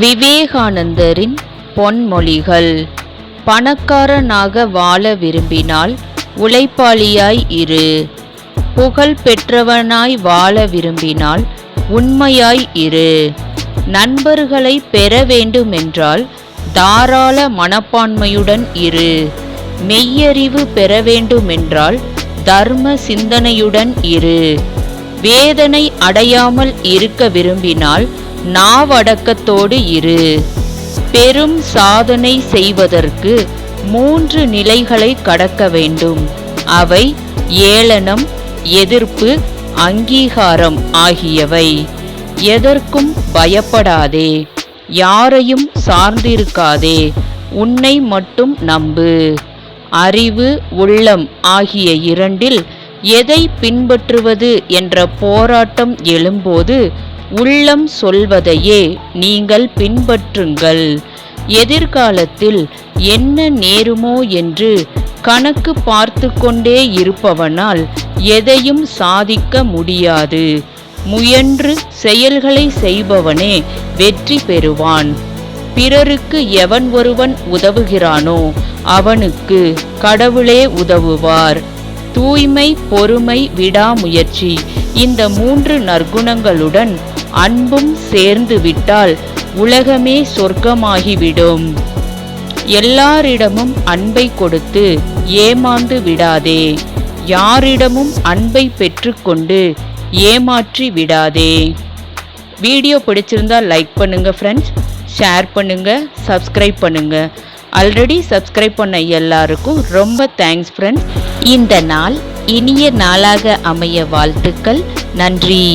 விவேகானந்தரின் பொன்மொழிகள். பணக்காரனாக வாழ விரும்பினால் உழைப்பாளியாய் இரு. புகழ் பெற்றவனாய் வாழ விரும்பினால் உண்மையாய் இரு. நண்பர்களை பெற வேண்டுமென்றால் தாராள மனப்பான்மையுடன் இரு. மெய்யறிவு பெற வேண்டுமென்றால் தர்ம சிந்தனையுடன் இரு. வேதனை அடையாமல் இருக்க விரும்பினால் நாவடக்கத்தோடு இரு. பெரும் சாதனை செய்வதற்கு 3 நிலைகளை கடக்க வேண்டும். அவை ஏளனம், எதிர்ப்பு, அங்கீகாரம் ஆகியவை. எதற்கும் பயப்படாதே, யாரையும் சார்ந்திருக்காதே, உன்னை மட்டும் நம்பு. அறிவு, உள்ளம் ஆகிய இரண்டில் எதை பின்பற்றுவது என்ற போராட்டம் எழும்போது உள்ளம் சொல்வதையே நீங்கள் பின்பற்றுங்கள். எதிர்காலத்தில் என்ன நேருமோ என்று கணக்கு பார்த்து கொண்டே இருப்பவனால் எதையும் சாதிக்க முடியாது. முயன்று செயல்களை செய்பவனே வெற்றி பெறுவான். பிறருக்கு எவன் ஒருவன் உதவுகிறானோ அவனுக்கு கடவுளே உதவுவார். தூய்மை, பொறுமை, விடாமுயற்சி இந்த 3 நற்குணங்களுடன் அன்பும் சேர்ந்து விட்டால் உலகமே சொர்க்கமாகிவிடும். எல்லாரிடமும் அன்பை கொடுத்து ஏமாந்து விடாதே. யாரிடமும் அன்பை பெற்றுக்கொண்டு ஏமாற்றி விடாதே. வீடியோ பிடிச்சிருந்தா லைக் பண்ணுங்க ஃப்ரெண்ட்ஸ், ஷேர் பண்ணுங்க, சப்ஸ்கிரைப் பண்ணுங்க. ஆல்ரெடி சப்ஸ்கிரைப் பண்ண எல்லாருக்கும் ரொம்ப தேங்க்ஸ் ஃப்ரெண்ட்ஸ். இந்த நாள் இனிய நாளாக அமைய வாழ்த்துக்கள். நன்றி.